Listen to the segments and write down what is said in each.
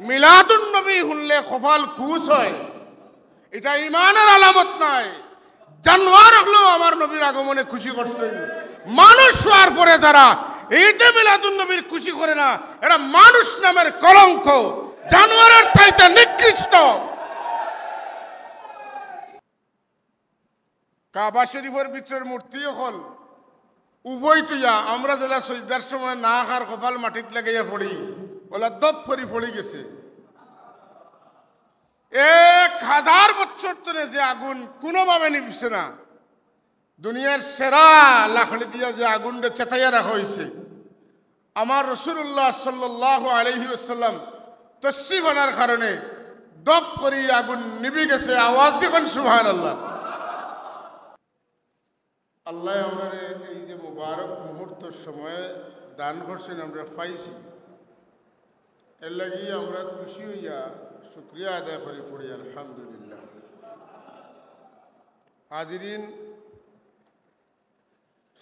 মিলাদুন নবী শুনলে কপাল খুশ হয়, এটা ইমানের আলামত নাই। জানোয়ার হলেও আমার নবীর আগমনে খুশি করছে। মানুষ হওয়ার পরে যারা ঈদে মিলাদুন নবীর খুশি করে না, এরা মানুষ নামের কলঙ্ক, জানোয়ারের চাইতে নিকৃষ্ট। কাবা শরীফের ভিতরের মূর্তি হল উভয় তুইয়া আমরা যেটা সজদার সময় না খার কপাল মাটিত লাগাইয়া পড়ি, ওলা দপ পরি পড়ে গেছে। 1000 বছর ধরে যে আগুন কোনোভাবে নিবছে না, দুনিয়ার সেরা লাকড়ি দিয়া যে আগুনটা চেতাইয়া রাখা হয়েছে, আমার রাসূলুল্লাহ সাল্লাল্লাহু আলাইহি ওয়াসাল্লাম তশরিফ আনার কারণে দপ করি আগুন নিভে গেছে। আওয়াজ দেখুন সুবহানাল্লাহ। আল্লাহ আমরা এই যে মুবারক মুহূর্তের সময় দান করছেন, আমরা পাইছি, এর লাগি আমরা খুশি হইয়া শুকরিয়া আদায় করে পড়ি আলহামদুলিল্লাহ। হাজিরিন,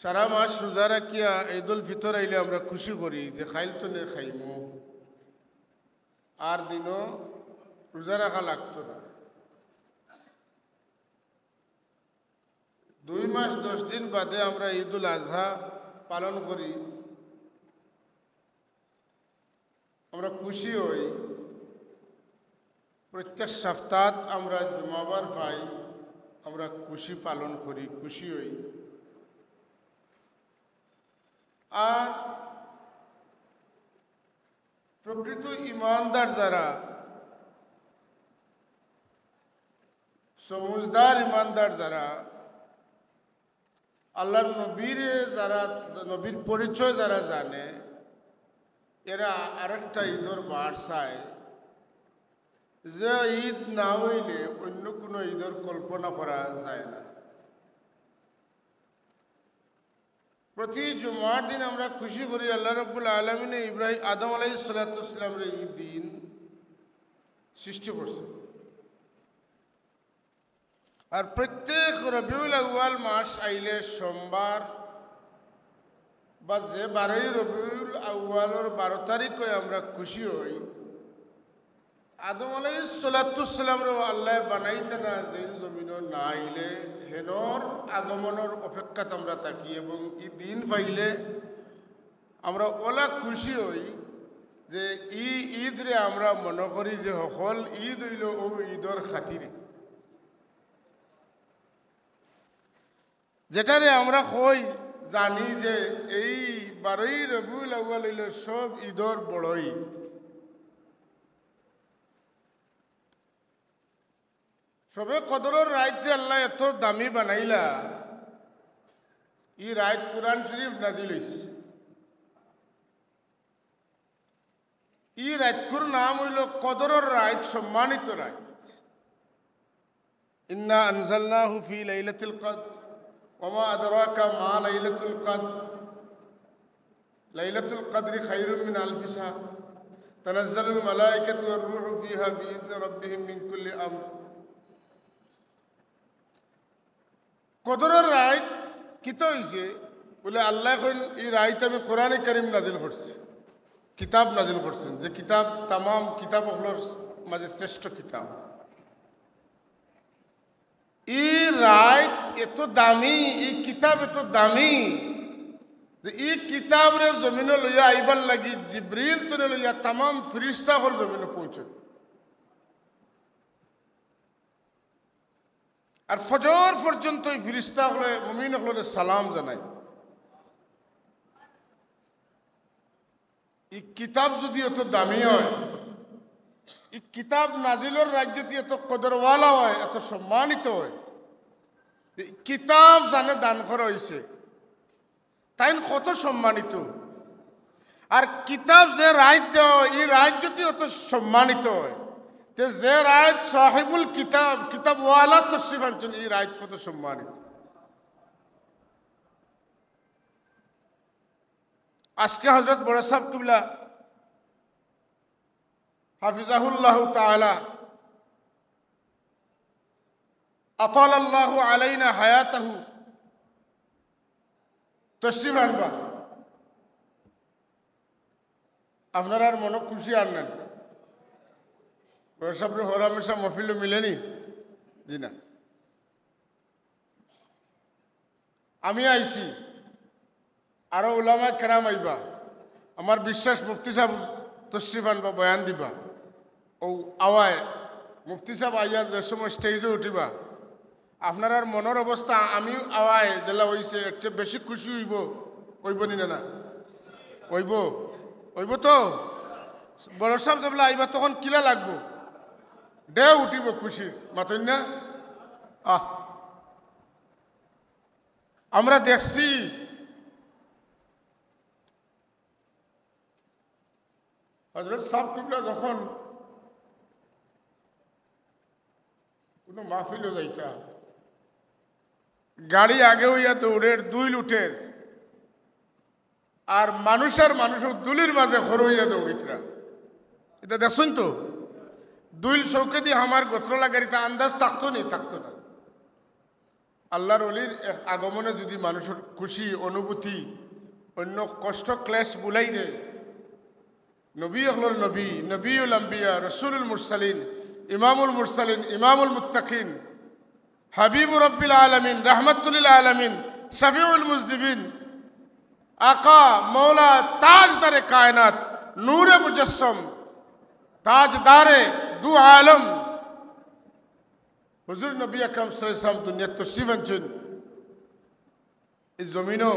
সারা মাস রোজা রাখিয়া ঈদুল ফিতর আইলে আমরা খুশি করি যে খাইল তো নে খাইমো, আর দিনও রোজা রাখা লাগতো না। 2 মাস 10 দিন বাদে আমরা ঈদুল আজহা পালন করি, আমরা খুশি হই। প্রত্যেক সপ্তাহ আমরা জুমাবার পাই, আমরা খুশি পালন করি, খুশি হই। আর প্রকৃত ইমানদার যারা, সমুজদার ইমানদার যারা, আল্লাহর নবীর যারা, নবীর পরিচয় যারা জানে, এরা আরেকটা ঈদের বার চায় যে ঈদ না হইলে অন্য কোনো ঈদের কল্পনা করা যায় না। প্রতি জুমার দিন আমরা খুশি করি আল্লাহ রাব্বুল আলামিন আদম আলাইহিস সালাতু ওয়াস সালামের এই দিন সৃষ্টি করছে। আর প্রত্যেক রবিউল আউয়াল মাস আইলে সোমবার বা যে 12 রবিউল আউয়ালের 12 তারিখে আমরা খুশি হই। আদম আলাইহিস সালাতু ওয়াস সালামরে আল্লাহ বানাইতে না দিন জমিন না আইলে হেনর আগমনের অপেক্ষাতে আমরা থাকি, এবং এই দিন পাইলে আমরা ওলা খুশি হই যে ঈদ রে আমরা মনে করি যে সকল ঈদ হইল ও ঈদর খাতিরে, যেটারে আমরা কই জানি যে এই 12 রবিউল আউয়াল হইল সব ঈদর বড় ঈদ। সবে কদরের রাত যে আল্লাহ এত দামি বানাইলা, এই রাত কুরআন শরীফ নাজিল হইছে। এই রাতকুর নাম হইল কদরের রাত, সম্মানিত রাত। ইন্না আনজালনাহু ফি লাইলাতুল কদর ওয়া মা আদরাকা মা লাইলাতুল কদর লাইলাতুল কদরি খায়রুম মিন আলফি শাহর তানাজ্জালুল মালায়েকাতু ওয়ার রূহু ফিহা বিইذনি রাব্বিহিম মিন কুল্লি আমর। কদরের রাত কিতা হইছে বলে আল্লাহ কইন এই রাত আমি কোরআনে কারীম নাজিল করছি, কিতাব নাজিল করছেন, যে কিতাব তামাম কিতাবগুলোর মাঝে শ্রেষ্ঠ কিতাব। এই রাত এত দামি, এই কিতাব এত দামি যে এই কিতাবরে জমিনে লইয়া আইবার লাগি জিব্রিল তনে লইয়া তামাম ফেরেশতা হল জমিনে পৌঁছে। আর ফজর পর্যন্ত এই ফেরেশতা হলে মুমিন হলে সালাম জানায়। এই কিতাব যদি এত দামি হয়, এই কিতাব নাজিলের রাত যদি এত কদরওয়ালা হয়, এত সম্মানিত হয়, কিতাব জানে দান করা হয়েছে, তাই কত সম্মানিত। আর কিতাব যে রাত দেওয়া হয়, এই রাত যদি অত সম্মানিত হয়, যে রাত সাহিবুল কিতাব কিতাবওয়ালা তশরিফ আনছেন, এই রাত কত সম্মানিত। আজকে হযরত বড় সাহেব কিবলা হাফিজাহুল্লাহ তাআলা আতালাল্লাহু আলাইনা হায়াতাহু তশরিফ আনবা, আপনার আর মনে খুশি আর নেন। সব হরামেশা মফিল মিলেনি জি না আমি আইছি আরো উলামা কেরাম আইবা আমার বিশ্বাস মুফতি সাহেব তশরিফ আনবা বয়ান দিবা ও আওয়ায় মুফতি সাহেব আইয়া যে সময় স্টেজে উঠিবা আপনার আর মনের অবস্থা আমি আওয়ায় যেলা হইছে এর চেয়ে বেশি খুশি হইব নি না হইব তো বড় সাহেব যেগুলো আইবা তখন কিলা লাগবো ঢেউ উঠিব খুশির মাতই না আমরা দেখছি হযরত সাহেব কিবলা যখন কোনো মাহফিলে যাইতা গাড়ি আগে হইয়া দৌড়ের দুই লুটের আর মানুষের দুলির মাঝে খর হইয়া দৌড়িতরা এটা দেখছেন তো দুইল চৌকে দিয়ে আমার গোত্রলা গাড়িতে আন্দাজ থাকতো না আল্লাহর অলির আগমনে যদি মানুষের খুশি অনুভূতি অন্য কষ্ট ক্লেশ বুলাই দেয় নবী হলর নবীউল আম্বিয়া রসুলুল মুরসালিন ইমামুল মুত্তাকিন হাবিবুর রব্বিল আলামিন রাহমাতুল আলামিন শফিউল মুজনিবিন আকা মৌলা তাজদারে কায়নাত নূরে মুজস্সম তাজদারে দু আলম হুজুর নবী আকরাম সাল্লাল্লাহু আলাইহি ওয়াসাল্লাম দুনিয়াত তশরিফ আনছেন এই জমিনও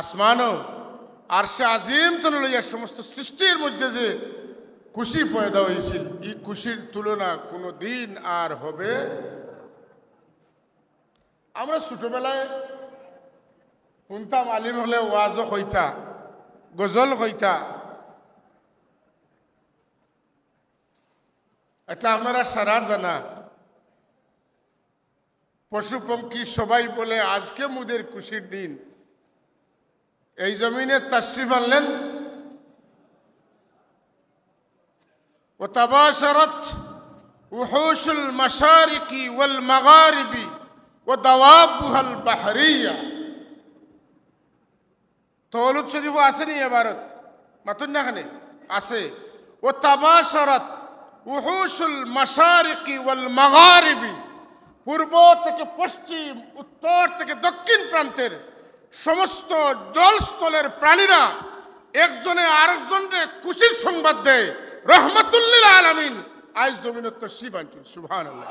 আসমানও আরশে আজিম তলে লইয়া সমস্ত সৃষ্টির মধ্যে যে খুশি পয়দা হয়েছিল এই খুশির তুলনা কোনো দিন আর হবে। আমরা ছোটবেলায় শুনতাম আলিম হলে ওয়াজ কইতা গজল কইতা এটা আপনারা সারার জানা পশু পঙ্খী সবাই বলে আজকে মুদের খুশির দিন এই জমিনে তাশরিফ আনলেন وتباشرت وحوش المشارق والمغارب ودوابها البحرية তৌলুদ শরীফ আসেনি এবারত মাতুন না খানে আছে وتباشرت وحوش المشارق والمغارب পূর্ব থেকে পশ্চিম উত্তর থেকে দক্ষিণ প্রান্তের সমস্ত জলস্থলের প্রাণীরা একজনে আরেকজনকে খুশির সংবাদ দেয় রহমাতুল্লিল আলামিন আজ জমিনত তশরিফ আনছেন সুবহানাল্লাহ।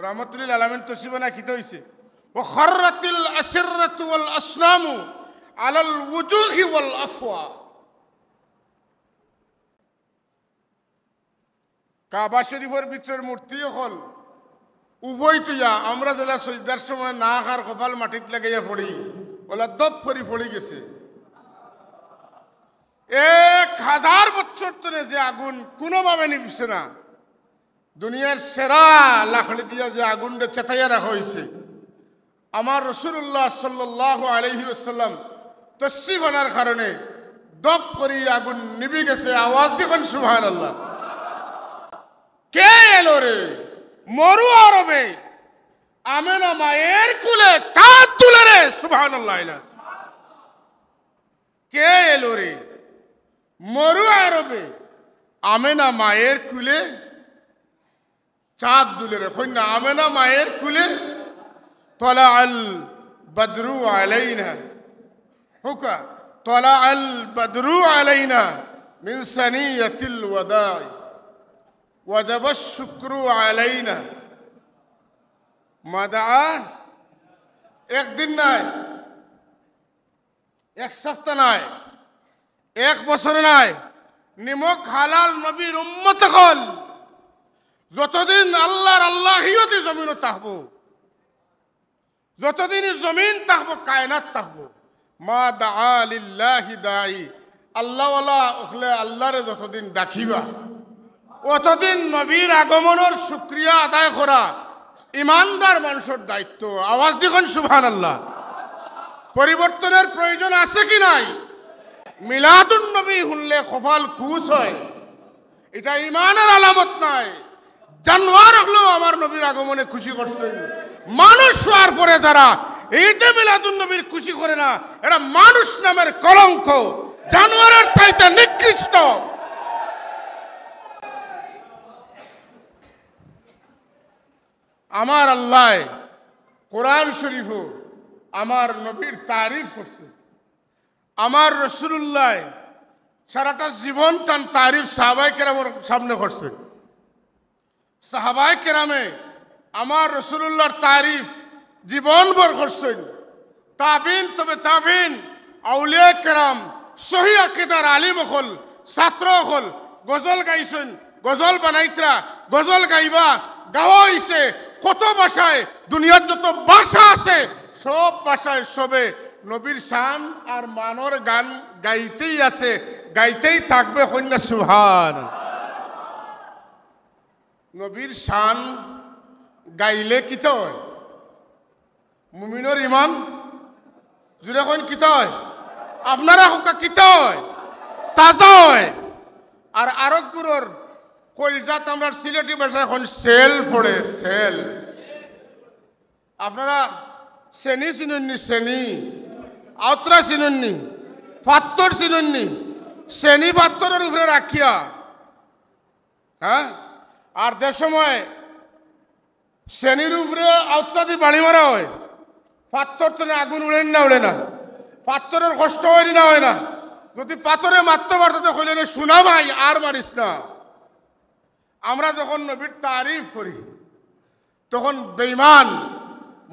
রহমাতুল্লিল আলামিন তশরিফ আনা কিতে হইছে ওয়া খাররাতিল আসরাতু ওয়াল আসনামু আলাল ওয়ুজুহি ওয়াল আফওয়া কাবা শরীফের ভিতরের মূর্তি হল উভয় তুইয়া আমরা যেটা সজদার সময় না খার কপাল মাটিত লাগাইয়া পড়ি ওলা দপ পরি পড়ি গেছে 1000 বছর ধরে যে আগুন কোনোভাবে নিভছে না দুনিয়ার সেরা লাকড়ি দিয়া যে আগুনটা চেতাইয়া রাখা হয়েছে আমার রাসূলুল্লাহ সাল্লাল্লাহু আলাইহি ওয়াসাল্লাম তশরিফ আনার কারণে দপ করি আগুন নিভে গেছে। আওয়াজ দেখুন সুবহানাল্লাহ। কে এলো রে মরু আরবে আমেনা মায়ের কুলে চাঁদ তুলে রে সুবহানাল্লাহ। কে এলো রে মরু আরবে আমেনা মায়ের কুলে চাঁদ দুলে রে কন্যা আমেনা মায়ের কুলে তলা আল বদরু আলাইনা হুকা তলা আল বদরু আলাইনা মিন সানিয়াতিল ওয়াদাই وجب الشكر علينا مدعا এক দিন নাই এক সপ্তাহ নাই এক বছর নাই নিমক হালাল নবীর উম্মত হল যতদিন আল্লাহর আল্লাহিয়তে জমিন থাকবো যতদিন জমিন থাকবো কায়নাত থাকবো মা দাআ লিল্লাহি দাঈ আল্লাহ ওয়ালা ওখলে আল্লাহরে যতদিন ডাকিবা অতদিন নবীর আগমনের শুকরিয়া আদায় করা ইমানদার মানুষের দায়িত্ব। আওয়াজ দেখুন সুবহানাল্লাহ। পরিবর্তনের প্রয়োজন আছে কি নাই? মিলাদুন নবী শুনলে কপাল খুশ হয়, এটা ইমানের আলামত নাই। জানোয়ার হলেও আমার নবীর আগমনে খুশি করছে। মানুষ হওয়ার পরে যারা ঈদে মিলাদুন নবীর খুশি করে না এরা মানুষ নামের কলঙ্ক, জানোয়ারের চাইতে নিকৃষ্ট। টেররিস্ট। আমার আল্লাহ কোরআন শরীফ আমার নবীর তারিফ করছে। আমার রাসূলুল্লাহ সারাটা জীবন তার তারিফ সাহাবায়ে কেরামের সামনে করছে। সাহাবায়ে কেরামে আমার রাসূলুল্লাহর তারিফ জীবনভর করছেন। তাবিন তবে তাবিন আউলিয়া কেরাম সহি আকীদার আলিম হল ছাত্র হল গজল গাইছেন, গজল বানাইতরা, গজল গাইবা গাওয়া হইছে কত ভাষায়। দুনিয়ার যত ভাষা আছে সব ভাষায় সবে নবীর শান আর মানর গান গাইতেই আছে, গাইতেই থাকবে। কন্যা সুবহান। নবীর শান গাইলে কিত হয়? মুমিনের ইমান জুড়ে কইন কিত হয়? আপনারা হুকা কিত হয়? তাজা হয়। আর আরবগুলোর কলজাত আমরা সিলেটি ভাষায় এখন সেল পড়ে, সেল। আপনারা শ্রেণী চিনুননি? শ্রেণী আউত্রা চিনুননি? পাত্তর চিনুননি? শ্রেণী পাত্তরের উপরে রাখিয়া, হ্যাঁ। আর যে সময় শ্রেণীর উপরে আউত্রা দিয়ে বাড়ি মারা হয়, পাত্তর তো আগুন উড়েন না, উড়ে না। পাত্তরের কষ্ট হয় না, হয় না। যদি পাথরে মারতে পারতো হইলে না, শোনা ভাই আর মারিস না। আমরা যখন নবীর তারিফ করি তখন বেঈমান,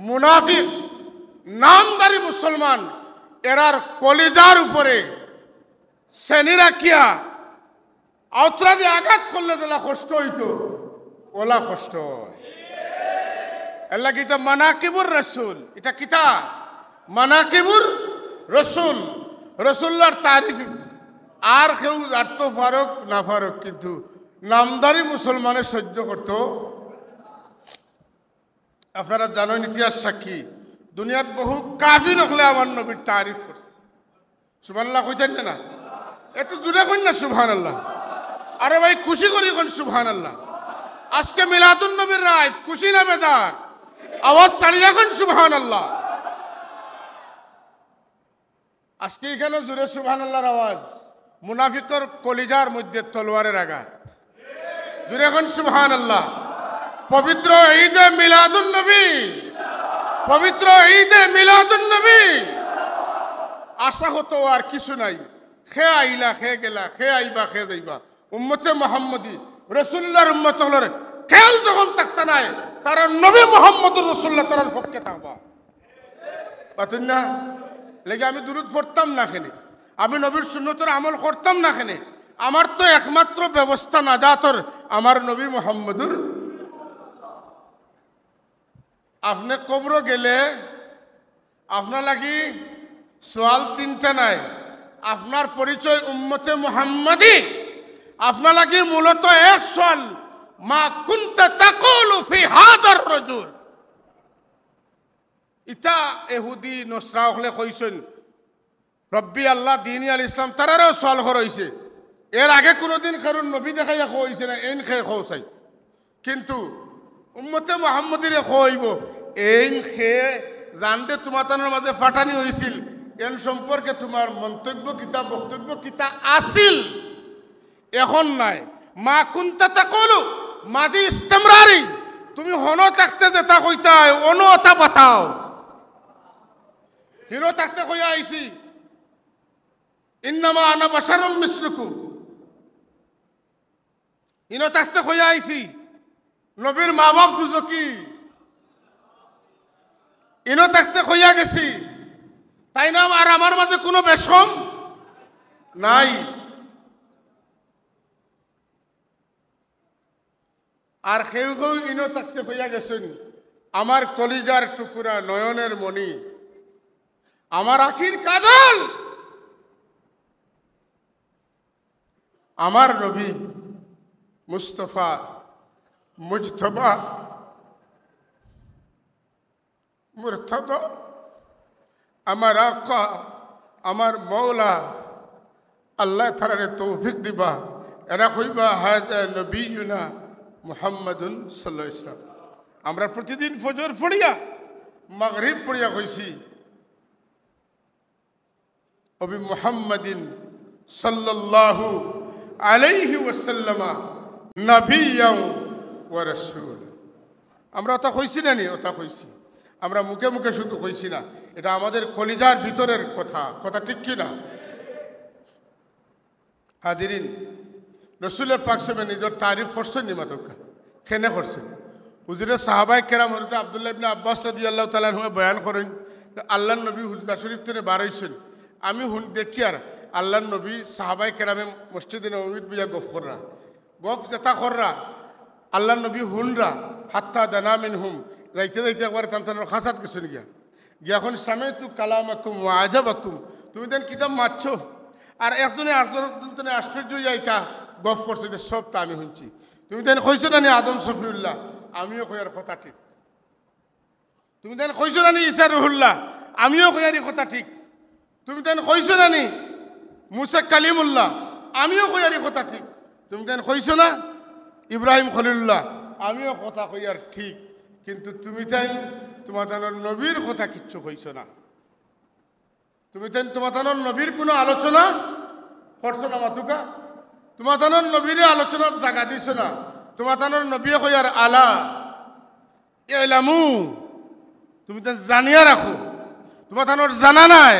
মুনাফিক, নামদারি মুসলমান এরার কলিজার উপরে শ্রেণী রাখিয়া আউত্রা দিয়ে আঘাত করলে যেটা কষ্ট হইতো ওলা কষ্ট হয়। এলা কিতা মানাকিবুর রসুল, এটা কিতা মানাকিবুর রসুল। রসুল্লাহর তারিফ আর কেউ জানতো ফারুক না ফারুক, কিন্তু নামদারি মুসলমানের সহ্য করত। আপনারা জানেন ইতিহাস সাক্ষী, দুনিয়াত বহু কাফির হলে আমার নবীর তারিফ করছে। সুবহানাল্লাহ কইতেন না? একটু জুড়ে কইন না সুবহানাল্লাহ। আরে ভাই খুশি করি কোন সুবহানাল্লাহ। আজকে মিলাদুন নবীর রাত, খুশি না বেজার? আওয়াজ ছাড়িয়ে কোন সুবহানাল্লাহ। আজকে এখানে জুড়ে সুবহানাল্লাহর আওয়াজ, মুনাফিকর কলিজার মধ্যে তলোয়ারের আঘাত। জুড়ে কোন সুবহানাল্লাহ। পবিত্র ঈদে মিলাদুন নবী, পবিত্র ঈদে মিলাদুন নবী আশা হতো আর কিছু নাই। খে আইলা খে গেলা, খে আইবা খে যাইবা। উম্মতে মুহাম্মদী রাসূলুল্লাহর উম্মত হলর খেয়াল যখন থাকতে নাই, তারা নবী মুহাম্মদুর রাসূলুল্লাহ তার পক্ষে থাকবা। পাতেন না লেগে আমি দুরূদ পড়তাম না কেনে, আমি নবীর সুন্নতের আমল করতাম না কেনে। আমার তো একমাত্র ব্যবস্থা নাজাতর আমার নবী মুহাম্মদুর। আপনি কবর গেলে আপনার লাগি সোয়াল তিনটা নাই। আপনার পরিচয় উম্মতে মুহাম্মাদি, আপনার লাগি মূলত এক সোয়াল, মা কুনতা তাকুলু ফি হাদার রাজুল। ইতা এহুদি নসরা হলে কইছেন রব্বি আল্লাহ দিনী আল ইসলাম, তারারও সোয়াল হইছে। এর আগে কোনোদিন কারণ নবী দেখাইয়া হইছে না, এন খেয়ে খাই। কিন্তু উম্মতে মুহাম্মদিরে হইব এই খেয়ে জানতে তোমার মাঝে ফাটানি হয়েছিল, এন সম্পর্কে তোমার মন্তব্য কিতা, বক্তব্য কিতা আসিল, এখন নাই। মা কুনতা তাকুলু মাদি ইস্তেমরারি, তুমি হনো থাকতে যেটা কইতা অন্য অতা পাতাও। হিরো থাকতে কইয়া আইছি ইন্নামা আনা বাশারুম মিসলুকুম, হিনো থাকতে কইয়া আইছি নবীর মা বাপ দুজকি, ইনো থাকতে কইয়া গেছি তাই না আর আমার মাঝে কোনো বেশম নাই। আর কেউ কেউ ইনো থাকতে কইয়া গেছেন আমার কলিজার টুকুরা, নয়নের মণি, আমার আখির কাজল, আমার নবী মুস্তফা মুজতবা মুরতদা, আমার আকা, আমার মৌলা, আল্লাহ তাআলার তৌফিক দিবা। এরা কইবা হাযা নবিয়ুনা মুহাম্মাদুন সাল্লাল্লাহু আলাইহি ওয়াসাল্লাম। আমরা প্রতিদিন ফজর পড়িয়া মাগরিব পড়িয়া কইছি অবি মুহাম্মাদিন সাল্লাল্লাহু আলাইহি ওয়াসাল্লাম নবিয়্যাও ওয়া রাসূল। আমরা ওটা কইছি না নি? ওটা কইছি। আমরা মুখে মুখে শুধু কইছি না, এটা আমাদের কলিজার ভিতরের কথা। কথা ঠিক কি না? হাদিরিন, রসুলের পাক সাহেব নিজের তারিফ করছেন নি? মাতকা কেনে করছেন? হুজুরে সাহাবায়ে কেরাম হযরত আব্দুল্লাহ ইবনে আব্বাস রাদিয়াল্লাহু তাআলা আনহু বয়ান করেন, আল্লাহর নবী হুজরা শরীফ থেকে বার হইছেন। আমি দেখি আর আল্লাহর নবী সাহাবায়ে কেরামে মসজিদে নববীত বিয়া গফ কররা, গফ যেটা কররা আল্লাহর নবী হুনরা হাত্তা দানা মিনহুম, যাইতে যাইতে একবার তান্তানোর খাসাত গেছেন গিয়া এখন সামাইতু কালামাকুম ওয়া আজাবাকুম, তুমি দেন কিতাব মারছো আর একজনে আরেকজনে আশ্চর্য যাইতা গফ করছে যে সব তা আমি শুনছি। তুমি দেন কইছো না নি আদম শফিউল্লাহ, আমিও কইয়ার কথা ঠিক। তুমি দেন কইছো না নি ঈসা রুহুল্লাহ, আমিও কইয়ার কথা ঠিক। তুমি দেন কইছো না নি মুসা কালিমুল্লাহ, আমিও কইয়ার কথা ঠিক। তুমি দেন কইছো না ইব্রাহিম খলিলুল্লাহ, আমিও কথা কইয়ার ঠিক। কিন্তু তুমি তাই তোমার নবীর কথা কিচ্ছু কইছো না। তুমি তাই তোমার নবীর কোনো আলোচনা করছো না মাতুকা। তোমার নবীর আলোচনার জায়গা দিছ না। তোমার নবী কইয়ার আলা ইলামু, তুমি তো জানিয়া রাখো। তোমার জানা নাই,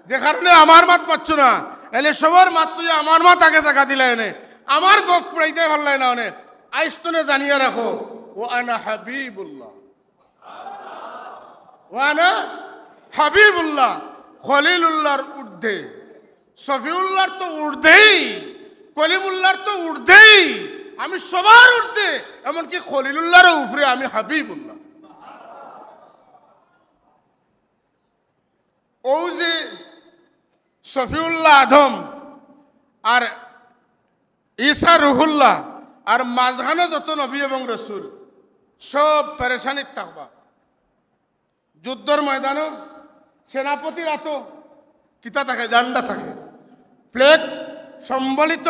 যে কারণে আমার মাত পাচ্ছ না। এলে সবার মাত তুই আমার মাত আগে জায়গা দিলে এনে আমার গফ পুরাইতে ভাল লাগে না। অনে আইস্তনে জানিয়া রাখো ও আনা হাবিবুল্লাহ, ও আনা হাবিবুল্লাহ। খলিলুল্লাহর ঊর্ধ্বে, শফিউল্লাহর তো ঊর্ধ্বেই, কলিমুল্লাহর তো ঊর্ধ্বেই, আমি সবার ঊর্ধ্বে, এমনকি খলিলুল্লাহর উপরে আমি হাবিবুল্লাহ। ও যে শফিউল্লাহ আদম আর ঈসা রুহুল্লাহ আর মাঝখানে যত নবী এবং রসুল সব পেরেশানির থাকবা। যুদ্ধর ময়দানও সেনাপতির হাত কিতা থাকে? জান্ডা থাকে। প্লেট সম্বলিত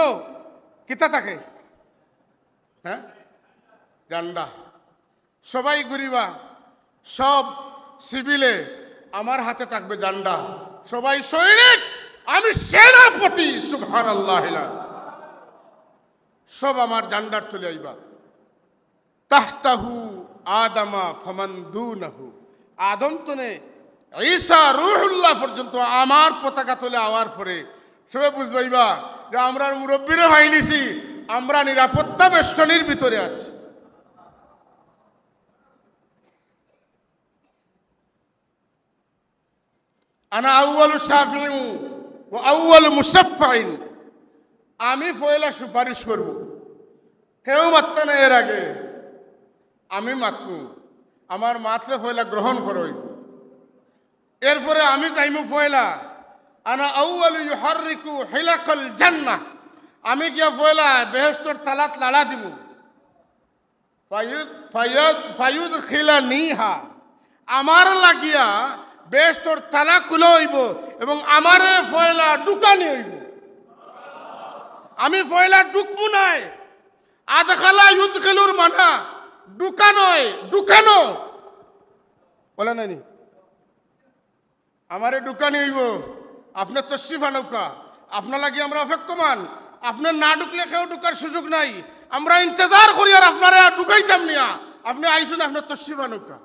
কিতা থাকে? হ্যাঁ, জান্ডা। সবাই ঘুরিবা, সব সিভিলে, আমার হাতে থাকবে জান্ডা। সবাই সৈনিক, আমি সেনাপতি। সুবহানাল্লাহ, সব আমার জান্ডার তুলে আইবা। তাহতাহু আদামা ফামান দুনাহু, আদম তনে ঈসা রুহুল্লাহ পর্যন্ত আমার পতাকা তুলে আওয়ার পরে সবাই বুঝবাইবা যে আমরা মুরব্বীরে ভাইলিছি, আমরা নিরাপত্তা বেষ্টনীর ভিতরে আছি। আনা আউয়ালু শাফিউ ওয়া আউয়ালু মুশাফফাইন, আমি পয়লা সুপারিশ করব। কেউ মাত্তা না, এর আগে আমি মাতমু। আমার মাতলে পয়লা গ্রহণ করই, এরপরে আমি যাইমু পয়লা। আনা আউয়ালু ইউহাররিকু হিলাকাল জান্নাহ, আমি গিয়া পয়লা বেহেশতের তালাত লাড়া দিমু। ফায়ুদ খিলানিহা, আমার লাগিয়া বেহেশতের তালা খুলে হইব এবং আমারে পয়লা ঢুকানি হইব। আমি পয়লা ঢুকমু নাই। আদখালা ইউদখিলুর মানা ঢুকানোয়, ঢুকানো বলে নাইনি, আমারে ঢুকানি হইব। আপনার তশরিফ আনৌকা, আপনার লাগি আমরা অপেক্ষমান। আপনার না ঢুকলে কেউ ঢুকার সুযোগ নাই। আমরা ইন্তজার করি আর আপনারা ঢুকাইতাম নিয়া। আপনি আইসুন, আপনার তশরিফ আনৌকা।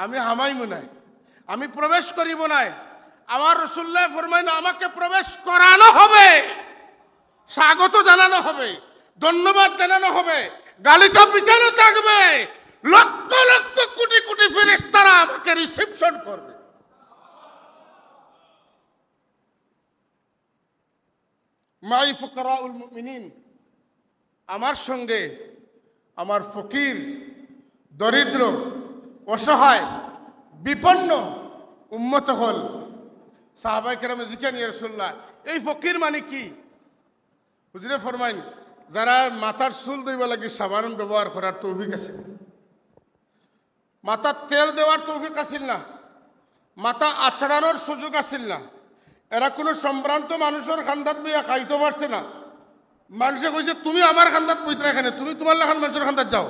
আমি হামাইমু নাই, আমি প্রবেশ করিব নাই। আমার রাসূলুল্লাহ ফরমাইন, আমাকে প্রবেশ করানো হবে, স্বাগত জানানো হবে, ধন্যবাদ জানানো হবে, গালিচা পিছানো থাকবে। লক্ষ লক্ষ কোটি কোটি ফেরেশতারা আমাকে রিসেপশন করবে। মাই ফুকারাউল মুমিনিন, আমার সঙ্গে আমার ফকির, দরিদ্র, অসহায়, বিপন্ন উম্মত হল। সাহাবায়ে কেরাম জিজ্ঞাসা ইয়া রাসূলুল্লাহ, এই ফকির মানে কি? হুজুরে ফরমাইন, যারা মাথার চুল ধুইবা লাগি সাবান ব্যবহার করার তৌফিক আছে, মাথার তেল দেওয়ার তৌফিক আছিল না, মাথা আছড়ানোর সুযোগ আছিল না, এরা কোনো সম্ভ্রান্ত মানুষের খান্দাত বইয়া খাইতে পারছে না। মানুষে কইছে তুমি আমার খান্দাত বইতে এখানে, তুমি তোমার লেখান মানুষের খান্দাত যাও।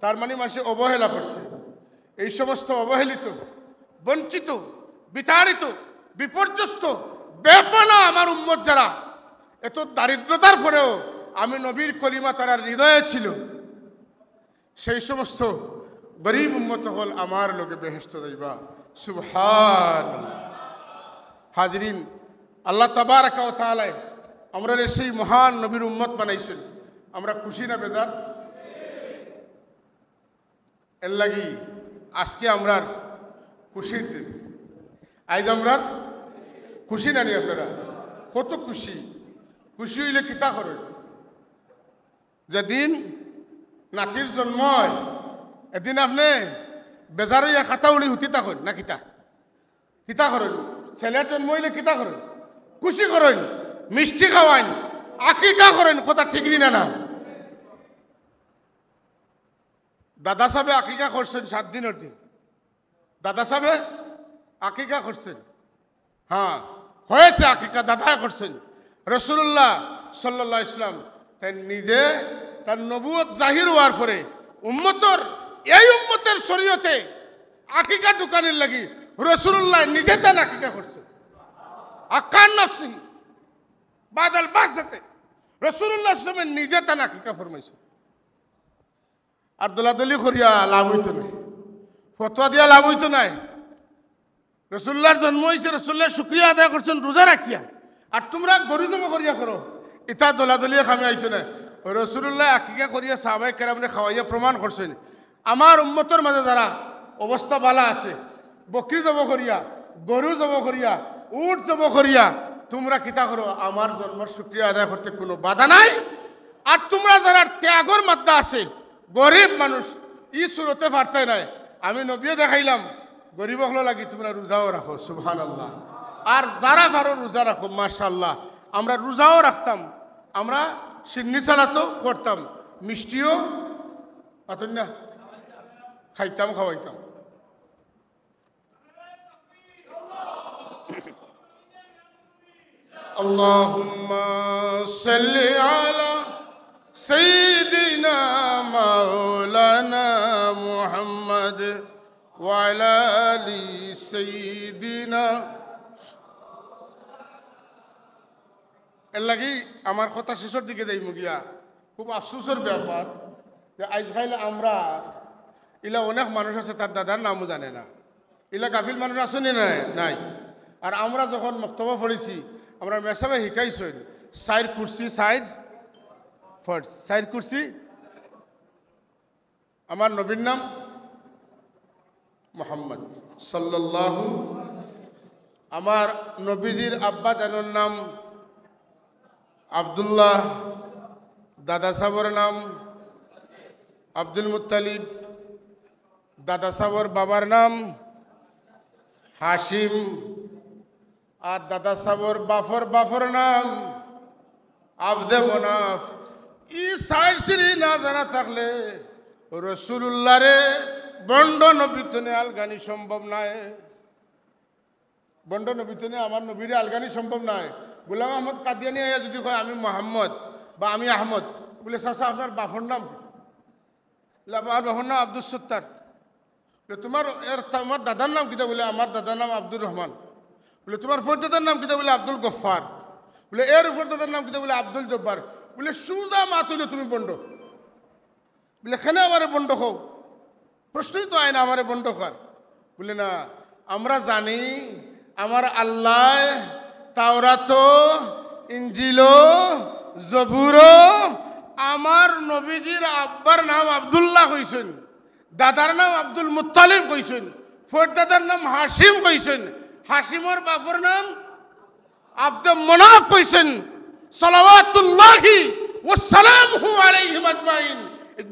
তার মানে মানুষে অবহেলা করছে। এই সমস্ত অবহেলিত, বঞ্চিত, বিতাড়িত, বিপর্যস্ত, বেপনা আমার উম্মত যারা এত দারিদ্রতার পরেও আমি নবীর কলিমা তারা হৃদয়ে ছিল, সেই সমস্ত গরিব উম্মত হল আমার লোকে বেহেশত যাইবা। সুবহানাল্লাহ। হাজরিন, আল্লাহ তাবারাকা ওয়া তাআলা আমরা সেই মহান নবীর উম্মত বানাইছেন। আমরা খুশি না বেদার? এর লাগি আজকে আমরা খুশির দিন। আজ আমরা খুশি নানি? আপনারা কত খুশি? খুশি হইলে কিতা করেন? যেদিন নাতির জন্ম হয় এদিন আপনি বেজার হইয়া খাতা উড়ি হুতি থাকেন না? কিতা কিতা করেন? ছেলের জন্ম হইলে কিতা করেন? খুশি করেন, মিষ্টি খাওয়াইন, আকিকা করেন। কথা ঠিক না না? দাদা সাহেবে আকিকা করছেন 7 দিনের দিন। দাদা সাহেবে আকিকা করছেন, হ্যাঁ হয়েছে আকিকা, দাদা করছেন। রাসূলুল্লাহ সাল্লাল্লাহু আলাইহি ওয়াসাল্লাম তাই নিজে তার নবুয়ত জাহির হওয়ার পরে উম্মতর এই উম্মতের শরীয়তে আকিকা ঢুকানোর লাগি রাসূলুল্লাহ নিজে তার আকিকা করছেন। আকান নফসি বাদাল বাসাতে রাসূলুল্লাহ সাল্লাল্লাহু আলাইহি ওয়াসাল্লাম নিজে তার আকিকা ফরমাইছেন। আর দোলাদলি করিয়া লাভ হইতো নাই, ফতোয়া দিয়া লাভ হইতো নাই। রসুল্লাহর জন্ম হয়েছে, রসুল্লাহ শুক্রিয়া আদায় করছেন রোজা রাখিয়া, আর তোমরা গরিজম করিয়া করো, ইতা দোলাদলিয়া খামে আইতো না। রসুল্লাহ আকিকা করিয়া সাহাবায়ে কেরামরে খাওয়াইয়া প্রমাণ করছেন আমার উম্মতর মাঝে যারা অবস্থা বালা আছে, বকরি জব করিয়া, গরু জব করিয়া, উট জব করিয়া তোমরা কিতা করো, আমার জন্মর শুক্রিয়া আদায় করতে কোনো বাধা নাই। আর তোমরা যারা ত্যাগর মাত্রা আছে, গরিব মানুষ ই সুরতে পারতে নাই, আমি নবীও দেখাইলাম গরিব হলো লাগি তোমরা রোজাও রাখো। সুবহানাল্লাহ। আর যারা পারো রোজা রাখো, মাশাআল্লাহ। আমরা রোজাও রাখতাম, আমরা সিন্নি সালাতও করতাম, মিষ্টিও পাতেন না, খাইতাম, খাওয়াইতাম। আল্লাহুম্মা সাল্লি আলা সাইয়্যিদিনা মাওলানা মুহাম্মদ ওয়া আলা আলি সাইয়্যিদিনা। এর লাগি আমার কথা শেষের দিকে যাই মুগিয়া। খুব আফসোসের ব্যাপার যে আজকাল আমরা ইলা অনেক মানুষ আছে তার দাদার নামও জানে না, ইলা গাফিল মানুষ আছে নি? নাই। আর আমরা যখন মক্তবা পড়েছি আমরা মেসাবে শিকাইছেন সাইর কুরসি, সাইর কুরসি। আমার নবীর নাম মুহাম্মদ সাল্লাল্লাহু। আমার নবীজির আব্বা জানুর নাম আব্দুল্লাহ, দাদা সাহর নাম আব্দুল মুত্তালিব, দাদা সাহর বাবার নাম হাশিম, আর দাদা সাহর বাফর নাম আব্দে মনাফ। ই সাইড সিরি না জানা থাকলে রসুল্লাহ রে বন্ড নবীতনে আলগানি সম্ভব নাই। বন্ড নবীতনে আমার নবীরে আলগানি সম্ভব নয়। গোলাম আহমদ কাদিয়ানি আয়া যদি কয় আমি মোহাম্মদ বা আমি আহমদ, বলে চাচা আপনার বাফর নাম? আমার বাফর নাম আব্দুল সত্তার। তোমার তোমার দাদার নাম কিতা? বলে আমার দাদার নাম আব্দুর রহমান। বলে তোমার ফরদাদার নাম কিতা? বলে আব্দুল গফ্ফার। বলে এর উপর দাদার নাম কিতা? বলে আব্দুল জব্বার। বলে সুজা মা তুলে তুমি বন্ড। বলে কেন আমারে বন্ড হও? প্রশ্নই তো আয় না আমারে বন্ড কর। বলে না, আমরা জানি আমার আল্লাহ তাওরাত, ইনজিল, জবুর আমার নবীজির আব্বার নাম আব্দুল্লাহ কইছেন, দাদার নাম আব্দুল মুত্তালিব কইছেন, ফরদাদার নাম হাশিম কইছেন, হাশিমর বাপর নাম আব্দে মনাফ কইছেন। সালাওয়াতুল্লাহি ওয়া সালামুহু আলাইহিম আজমাইন।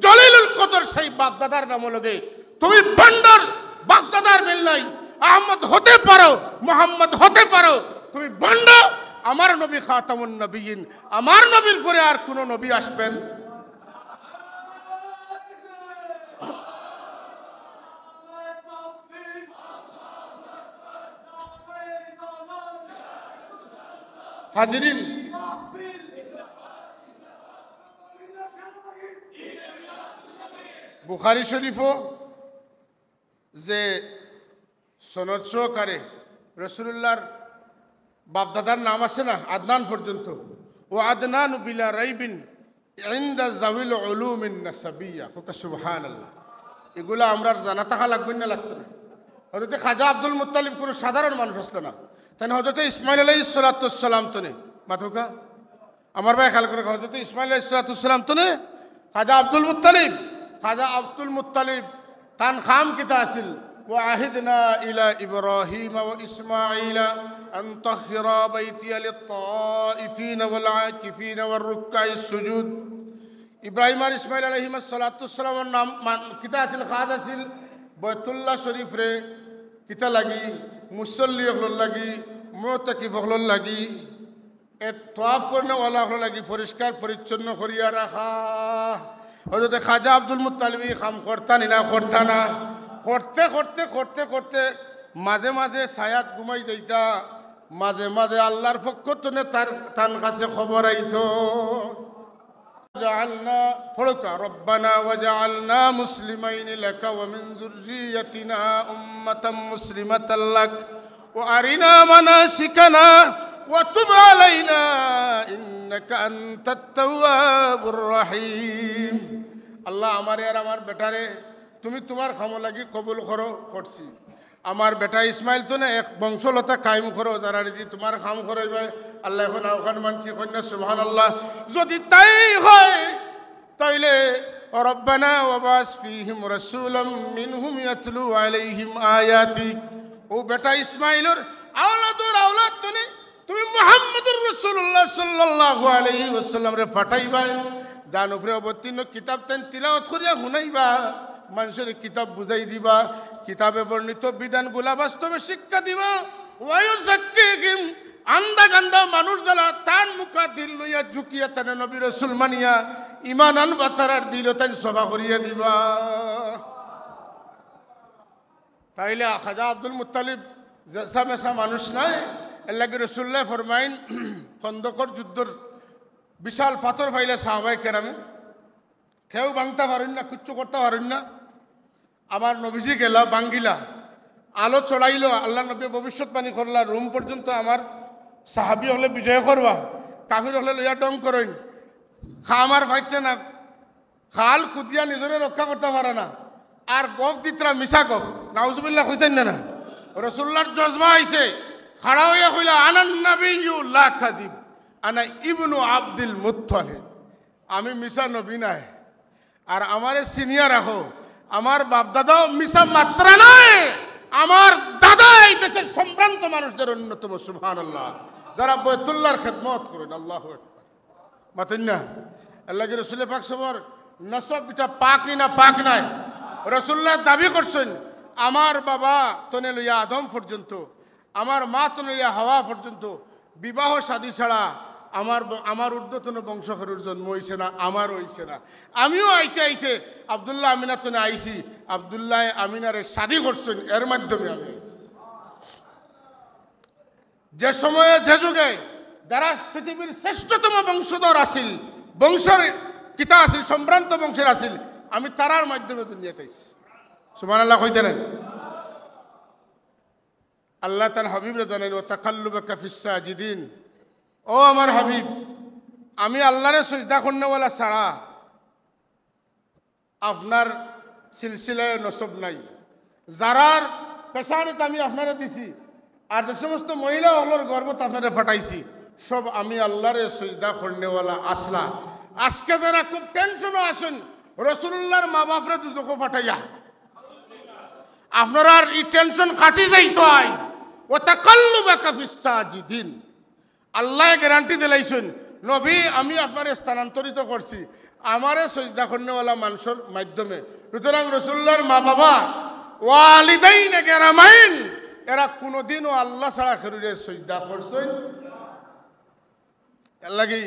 জলিলুল কদর সেই বাপ দাদার নাম লগে তুমি বন্ডর বাপ দাদার মিল নাই। আহমদ হতে পারো, মোহাম্মদ হতে পারো, তুমি বন্ড। আমার নবী খাতামুন নবিয়িন, আমার নবীর পরে আর কোন নবী আসবেন? হাজিরিন, বুখারী শরীফও যে সনদ সহকারে রাসূলুল্লাহর বাপদাদার নাম আছে না আদনান পর্যন্ত, ও আদনান বিলা রাইবিন ইনদা জাবিল উলুমিন নাসাবিয়া, সুবহানাল্লাহ। এগুলো আমরা জানা থাকা লাগবে না, লাগতো না। হযরত খাজা আব্দুল মুত্তালিব কোনো সাধারণ মানুষ আসলো না, তাই হযরত ইসমাইল আলাইহিস সালাম তো নে মাথুকা আমার ভাই খেয়াল করে, হযরত ইসমাইল আলাইহিস সালাম তো নে খাজা আব্দুল মুত্তালিব তান খাম কিতা আছিল, وعهدنا إلى إبراهيم وإسماعيل أن طهرا بيتي للطائفين والعاكفين والركع السجود। ইব্রাহিম আর ইসমাইল আলাইহিস সালামের নাম কিতা আছিল, খাজ আছিল বাইতুল্লাহ শরীফ রে কিতা লাগি মুসল্লি হল লাগি মুতাকিফ হল লাগি এ তওয়াফ করনে ওয়ালা হল লাগি পরিষ্কার পরিচ্ছন্ন করিয়া রাখা। হযরত খাজা আব্দুল মুত্তালিব কাম করতা না করতে করতে করতে করতে মাঝে মাঝে ছায়াত ঘুমাই যাইতা, মাঝে মাঝে আল্লাহর পক্ষ থেকে তার কাছে খবর আইতো, জাআলনা ফরকা রব্বানা ওয়াজআলনা মুসলিমাইন লাকা ওয়া মিন যুররিয়াতিনা উম্মাতাম মুসলিমাতাল লাক ওয়া আরিনা মানাসিকানা ওয়া তুব আলাইনা ইন্নাকা আনতাত তাওয়াবুর রহিম। আল্লাহ আমারে আর আমার বেটারে তুমি তোমার খামো লাগি কবুল করো, করছি। আমার বেটা ইসমাইল তো না এক বংশলতা কায়েম করো, যারা যদি তোমার খাম করাইবে আল্লাহ এখন আওখান মানছি কন্যা সুবহানাল্লাহ। যদি তাই হয় তাইলে রব্বানা ওয়াবাস ফীহিম রাসূলাম মিনহুম ইয়াতলু আলাইহিম আয়াতিক, ও বেটা ইসমাইলের আওলাদ তুমি মুহাম্মদুর রাসূলুল্লাহ সাল্লাল্লাহু আলাইহি ওয়াসাল্লাম রে ফাটাইবা, জান উপরে অবতীর্ণ কিতাব তেন তিলাওয়াত করিয়া শুনাইবা, মানুষের কিতাব বুঝাই দিবা, কিতাবে বর্ণিত বিধানগুলা বাস্তবে শিক্ষা দিবা। ওয়ায়ুযাক্কিহিম আন্দা গান্দা মানুষ যারা তার মুখা দিল লইয়া ঝুঁকিয়া তানে নবী রাসূল মানিয়া ঈমান আনবা, তারার দিল তাই সভা করিয়া দিবা। তাইলে খাজা আব্দুল মুত্তালিব জেসা মেসা মানুষ নাই, এর লাগে রাসূলুল্লাহ ফরমাইন খন্দকর যুদ্ধর বিশাল পাথর ফাইলে সাহাবায়ে কেরামে কেউ ভাঙতে পারেন না, কিচ্ছু করতে পারেন না। আমার নবীজি গেলা বাঙ্গিলা, আলো চড়াইল, আল্লাহ নবী ভবিষ্যৎবাণী করলা রুম পর্যন্ত আমার সাহাবি হলে বিজয় করবা, কাফির হলে লইয়া ডং করেন, আমার ভাইছে না, খাল কুদিয়া নিজরে রক্ষা করতে পারে না, আর গপ দিতরা মিশা গপ নাউজুবিল্লাহ কইতেন না। রাসূলুল্লাহর জজবা আইছে, খাড়া হইয়া কইলা আনান নাবিয়্যু লা কাযিব আনা ইবনু আব্দুল মুত্তালিব, আমি মিশা নবী নাই, আর আমারে সিনিয়র রাখো, আমার বাপ দাদাও মিশা মাত্রা নয়, আমার দাদা এই দেশের সম্ভ্রান্ত মানুষদের অন্যতম, সুবহানাল্লাহ, যারা বাইতুল্লাহর খেদমত করেন। আল্লাহু আকবার মাতেন না। আল্লাহর রাসূল পাক সবার নসব এটা পাক না পাক নাই। রাসূলুল্লাহ দাবি করছেন আমার বাবা তনে লইয়া আদম পর্যন্ত, আমার মা তনে লইয়া হাওয়া পর্যন্ত বিবাহ শাদী ছাড়া আমার ঊর্ধ্বতন বংশধরের জন্ম হইছে না, আমার হইছে না। আমিও আইতে আইতে আব্দুল্লাহ আমিনা তনে আইছি, আব্দুল্লাহ আমিনারে শাদী করছেন, এর মাধ্যমে আমি আইছি। যে সময়ে যে যুগে যারা পৃথিবীর শ্রেষ্ঠতম বংশধর আছিল, বংশের কিতা আছিল, সম্ভ্রান্ত বংশের আছিল, আমি তারার মাধ্যমে দুনিয়াতে আইছি। সুবহানাল্লাহ কইতে নেন। আল্লাহ তার হাবিবরে জানেন ও তাকাল্লুবাকা ফিস সাজিদিন, ও আমার হাবিব, আমি আল্লাহরে সিজদা করনেওয়ালা ছাড়া আপনার সিলসিলায় নসব নাই। যারার পেশানিতে আমি আপনারে দিছি, আর যে সমস্ত মহিলা হলোর গর্বত আপনারে ফাটাইছি, সব আমি আল্লাহরে সিজদা করনেওয়ালা আসলা। আজকে যারা খুব টেনশনও আছেন রাসূলুল্লাহর মা বাপরে দুজকো ফাটাইয়া, আপনারা আর এই টেনশন কাটি যাইতো I. O তাকাল্লুবাকা fees সাজিদিন, Allah guarantee দিলাইছেন নবী আমি আপনারে স্থানান্তরিত করছি আমারে সিজদা করনেওয়ালা মানুষের মাধ্যমে। সুতরাং রাসূলুল্লাহর মা বাবা ওয়ালিদাইন কেরামাইন এরা কোনোদিনও আল্লাহ ছাড়া খেরুরে সিজদা করছেন। এর লাগি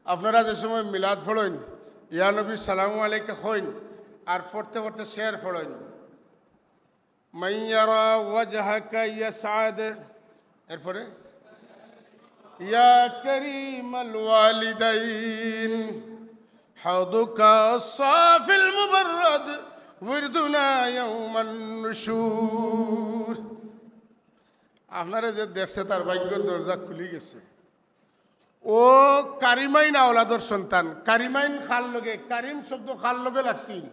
আপনারা যে সময় মিলাদ পড়েন, ইয়া নবী সালামু আলাইকা হইন, আর পড়তে পড়তে শের পড়েন, মান ইয়ারা ওয়াজহাকা ইয়াসআদ, এরপরে ইয়া কারীমাল ওয়ালিদাইন হাদুকা সাফিল মুবাররাদ উরদুনা ইয়াওমান নুশুর। আপনারা যে দেখছে তার ভাগ্যের দরজা খুলে গেছে। ও কারিমাইন আওলাদর সন্তান। কারিমাইন খাল লগে, কারিম শব্দ খাল লগে লাগছিল।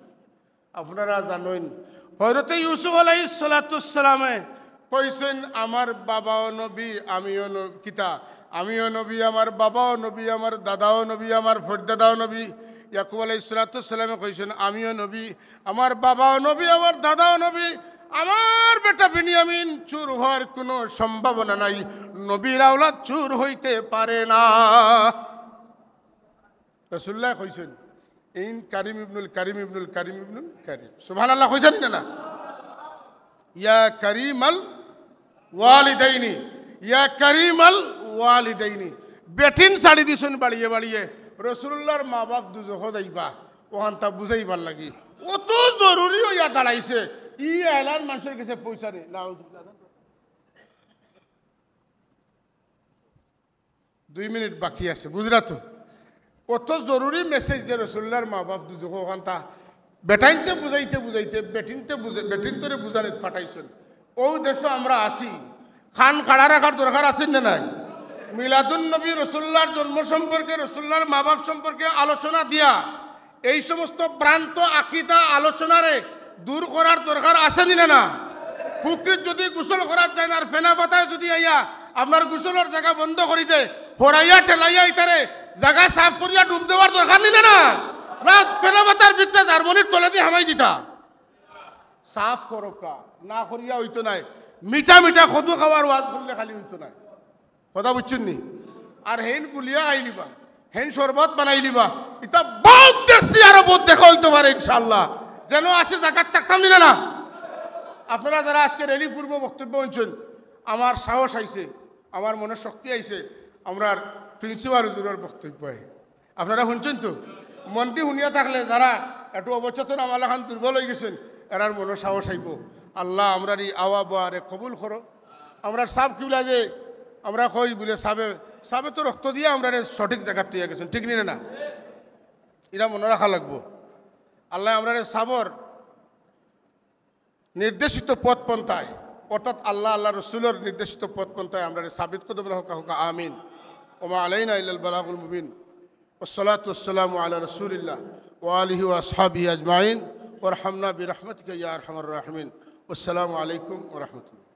আপনারা জানেন হযরতে ইউসুফ আলাইহিস সালাতুস সালামে কইছেন আমার বাবাও নবী আমিও কিতা, আমিও নবী, আমার বাবাও নবী, আমার দাদাও নবী, আমার ফরদাদাও নবী। ইয়াকুব আলাইহিস সালাতুস সালামে কইছেন আমিও নবী, আমার বাবাও নবী, আমার দাদাও নবী, আমার বেটা বিনিয়ামিন চুর হওয়ার কোনো সম্ভাবনা নাই, নবীর আওলাদ চুর হইতে পারে না। রাসূলুল্লাহ কইছেন ইন কারিম ইবনুল কারিম ইবনুল কারিম ইবনুল কারিম। সুবহানাল্লাহ কইছেন না? ইয়া কারিমাল ওয়ালিদাইনি, ইয়া কারিমাল ওয়ালিদাইনি। বেটিন ছাড়ি দিছেন বাড়িয়ে বাড়িয়ে। রাসূলুল্লাহর মা বাপ দুজহ যাইবা ওখান তা বুঝাইবার লাগি অত জরুরি হইয়া দাঁড়াইছে। ই এলান মানুষের কাছে পয়সা নেই না। 2 মিনিট বাকি আছে, বুঝলা তো? কত জরুরি মেসেজ যে রাসূলুল্লাহর মা বাপ দুজহ ওখান তা বেটাইনতে বুঝাইতে বুঝাইতে বেটিনতরে বুঝানিত ফাটাইছেন। ও দেশ আমরা আসি, খান খাড়া রাখার দরকার আছে না নাই? মিলাদুন নবী রাসূলুল্লাহর জন্ম সম্পর্কে, রাসূলুল্লাহর মা বাপ সম্পর্কে আলোচনা দিয়া এই সমস্ত ভ্রান্ত আকীদা আলোচনারে দূর করার দরকার আছে না না? পুকুরিত যদি গোসল করার যায় না আর ফেনা পাতায় যদি আইয়া আপনার গোসলের জায়গা বন্ধ করি দে, হরাইয়া ঠেলাইয়া ইতারে জায়গা সাফ করিয়া ডুব দেওয়ার দরকার নেই না না? ফেনা পাতার ভিতরে জার্মনির তলে দিয়ে হামাই দিতা সাফ করকা না করিয়া হইতো নাই। মিঠা মিঠা খদু খাওয়ার ওয়াজ করলে খালি হইতো নাই। কথা বুঝছেন নি? আর হেন গুলিয়া আইলিবা, হেন শরবত বানাইলিবা, এটা বহুত দেখছি আরো বহুত দেখা হইতে পারে ইনশাআল্লাহ। যেন আসে জায়গার থাকতাম না না? আপনারা যারা আজকে রেলি পূর্ব বক্তব্য শুনছেন, আমার সাহস আইছে, আমার মনে শক্তি আইছে। আমরা প্রিন্সিপাল হুজুরের বক্তব্য আপনারা শুনছেন তো? মনটি শুনিয়া থাকলে যারা একটু অবচেতন আমার এখন দুর্বল হয়ে গেছেন, এরার মনে সাহস আইব। আল্লাহ আমরার এই আওয়া বারে কবুল করো। আমরা সাব কিবলা যে আমরা কই বলে সাবে তো রক্ত দিয়ে আমরা সঠিক জায়গা তৈরি গেছেন, ঠিক নিয়ে না? এরা মনে রাখা লাগবো। আল্লাহ আমরা সাবর নির্দেশিত পথ পন্থায়, অর্থাৎ আল্লাহ আল্লাহ রসুলের নির্দেশিত পথ পন্থায় আমরা সাবিত কদম হোকা হোকা আমিন। ওমা আলাইনা ইল্লাল বালাগুল মুবিন। والصلاة والسلام على رسول الله وآله وأصحابه أجمعين وارحمنا برحمتك يا أرحم الراحمين والسلام عليكم ورحمة الله.